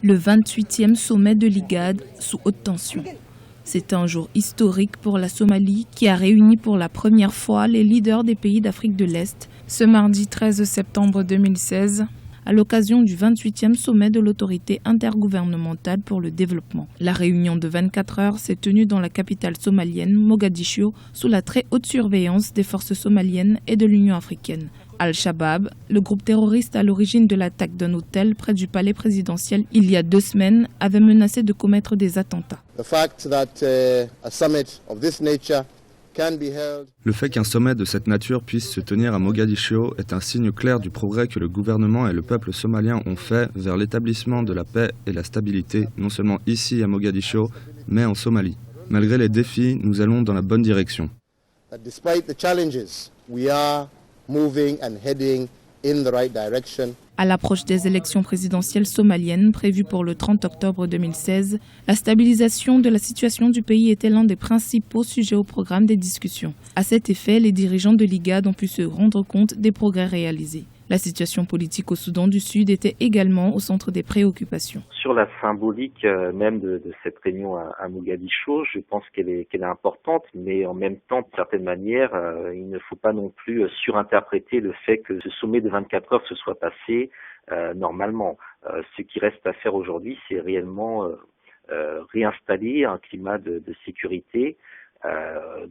Le 28e sommet de l'IGAD sous haute tension. C'est un jour historique pour la Somalie qui a réuni pour la première fois les leaders des pays d'Afrique de l'Est ce mardi 13 septembre 2016 à l'occasion du 28e sommet de l'autorité intergouvernementale pour le développement. La réunion de 24 heures s'est tenue dans la capitale somalienne, Mogadiscio, sous la très haute surveillance des forces somaliennes et de l'Union africaine. Al-Shabaab, le groupe terroriste à l'origine de l'attaque d'un hôtel près du palais présidentiel il y a 2 semaines, avait menacé de commettre des attentats. Le fait qu'un sommet de cette nature puisse se tenir à Mogadiscio est un signe clair du progrès que le gouvernement et le peuple somalien ont fait vers l'établissement de la paix et la stabilité, non seulement ici à Mogadiscio, mais en Somalie. Malgré les défis, nous allons dans la bonne direction. À l'approche des élections présidentielles somaliennes prévues pour le 30 octobre 2016, la stabilisation de la situation du pays était l'un des principaux sujets au programme des discussions. À cet effet, les dirigeants de l'IGAD ont pu se rendre compte des progrès réalisés. La situation politique au Soudan du Sud était également au centre des préoccupations. Sur la symbolique même de cette réunion à Mogadiscio, je pense qu'elle est importante, mais en même temps, de certaine manière, il ne faut pas non plus surinterpréter le fait que ce sommet de 24 heures se soit passé normalement. Ce qui reste à faire aujourd'hui, c'est réellement réinstaller un climat de sécurité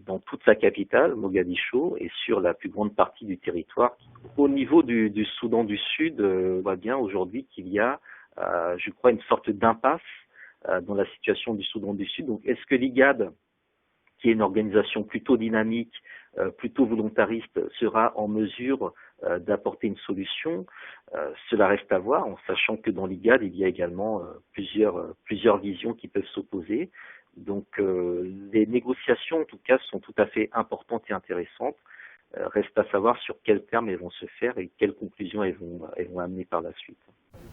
dans toute sa capitale, Mogadiscio, et sur la plus grande partie du territoire. Au niveau du Soudan du Sud, on voit bien aujourd'hui qu'il y a, je crois, une sorte d'impasse dans la situation du Soudan du Sud. Donc, est-ce que l'IGAD, qui est une organisation plutôt dynamique, plutôt volontariste, sera en mesure d'apporter une solution? Cela reste à voir, en sachant que dans l'IGAD, il y a également plusieurs visions qui peuvent s'opposer. Donc les négociations, en tout cas, sont tout à fait importantes et intéressantes. Reste à savoir sur quels termes elles vont se faire et quelles conclusions elles vont amener par la suite.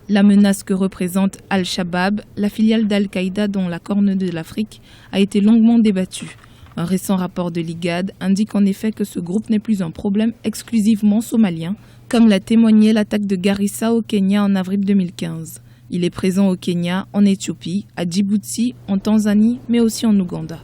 La menace que représente Al-Shabaab, la filiale d'Al-Qaïda dans la Corne de l'Afrique, a été longuement débattue. Un récent rapport de l'IGAD indique en effet que ce groupe n'est plus un problème exclusivement somalien, comme l'a témoigné l'attaque de Garissa au Kenya en avril 2015. Il est présent au Kenya, en Éthiopie, à Djibouti, en Tanzanie, mais aussi en Ouganda.